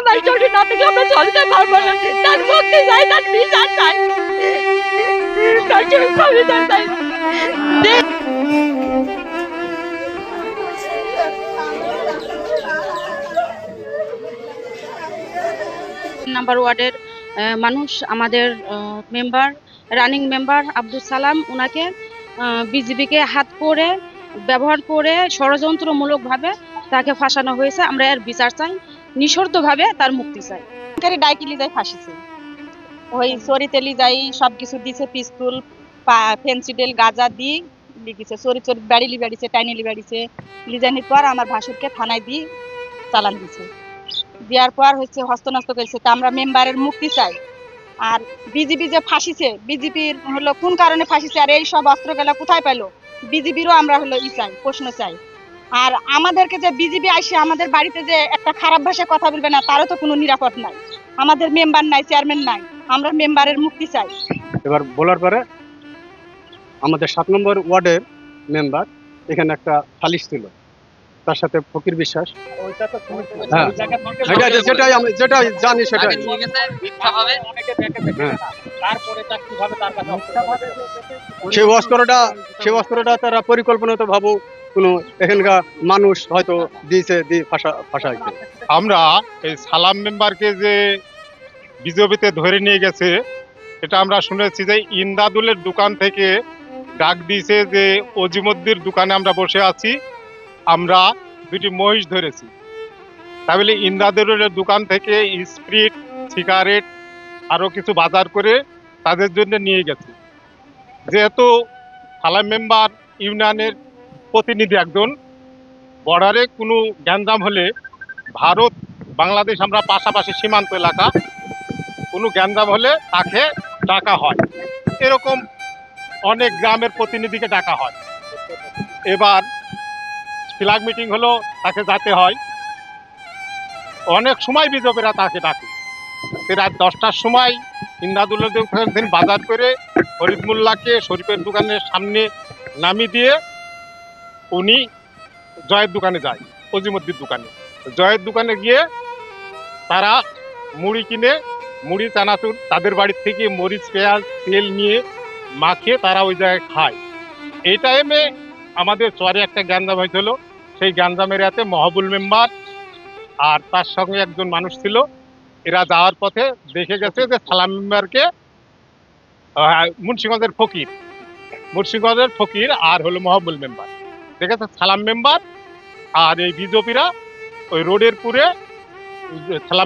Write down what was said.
আমার শরীর না থেকে আমরা চলতে পারবো না। তার মুক্তি চাই, তার বিচার চাই, তার সুরক্ষা বিচার চাই। নাম্বার ওয়ার্ডের মানুষ আমাদের member, running member Abdul Salam, ওনাকে বিজিবিকে হাত করে ব্যবহার করে ষড়যন্ত্রমূলকভাবে তাকে ফাঁসানো হয়েছে। আমরা এর বিচার চাই, নিঃশর্তভাবে তার মুক্তি চাই। ডাইকিলি যাই ফাঁসিছে, ওই চরিতেলি যাই সবকিছু দিছে, পিস্তুল ফেন্সিডেল গাঁজা দিয়ে লিখেছে, চরি বাড়ি লিবাড়িছে, টাইনি লিবাড়িছে। লিজানির পর আমার ভাসুরকে থানায় দিয়ে চালান দিছে, দেওয়ার পর হচ্ছে হস্তনস্ত করেছে। তা আমরা মেম্বারের মুক্তি চাই। আর বিজিবি যে ফাঁসিছে, বিজিবির হলো কোন কারণে ফাঁসিছে, আর এই সব অস্ত্র গেলা কোথায় পেলো, বিজিবিরও আমরা হলো চাই, প্রশ্ন চাই। আর আমাদেরকে যে বিজিবি আসে আমাদের বাড়িতে যে একটা খারাপ ভাষায় কথা বলবে না, তারও তো কোনো নিরাপদ নাই। আমাদের মেম্বার নাই, চেয়ারম্যান নাই, আমরা মেম্বারের মুক্তি চাই। এবার বলার পরে আমাদের 7 নম্বর ওয়ার্ডের মেম্বার এখানে একটা সালিশ ছিল, তার সাথে ফকির বিশ্বাস। হ্যাঁ, যেটাই জানি সেটাই। সেই অস্ত্রটা তারা পরিকল্পনাতে ভাবো কোনো এখানকার মানুষ হয়তো দিয়েছে, দিয়ে ফাঁসাইছে। আমরা এই সালাম মেম্বারকে যে বিজেপিতে ধরে নিয়ে গেছে, এটা আমরা শুনেছি যে ইন্দাদুলের দোকান থেকে ডাক দিয়েছে যে অজিমদ্দির দোকানে আমরা বসে আছি, আমরা 2টি মহিষ ধরেছি। তাহলে ইন্দাদুলের দোকান থেকে স্প্রিট, সিগারেট আরও কিছু বাজার করে তাদের জন্য নিয়ে গেছে। যেহেতু সালাম মেম্বার ইউনিয়নের প্রতিনিধি একজন, বর্ডারে কোনো গ্যাঞ্জাম হলে ভারত বাংলাদেশ আমরা পাশাপাশি সীমান্ত এলাকা, কোনো গ্যাঞ্জাম হলে তাকে ডাকা হয়। এরকম অনেক গ্রামের প্রতিনিধিকে ডাকা হয়। এবার ফ্ল্যাগ মিটিং হলো, তাকে যেতে হয়। অনেক সময় বিজেপিরা তাকে ডাকে। রাত 10টার সময় ইন্দাদুলের দিন বাজার করে ফরিদ মোল্লাকে শরীফের দোকানের সামনে নামিয়ে দিয়ে উনি জয়ের দোকানে যায়, অজিমদ্দির দোকানে। জয়ের দোকানে গিয়ে তারা মুড়ি কিনে, মুড়ি চানাচুর তাদের বাড়ির থেকে মরিচ, পেঁয়াজ, তেল নিয়ে মাখিয়ে তারা ওই জায়গায় খায়। এই টাইমে আমাদের চরে একটা গ্যাঞ্জাম হয়েছিল। সেই গ্যাঞ্জামের এতে মহাবুল মেম্বার আর তার সঙ্গে একজন মানুষ ছিল। এরা যাওয়ার পথে দেখে গেছে যে সালাম মেম্বারকে মুন্সিগঞ্জের ফকির আর হলো মহাবুল মেম্বার দেখেছে সালাম মেম্বার আর এই বিজেপিরা ওই রোডের পুরে সালাম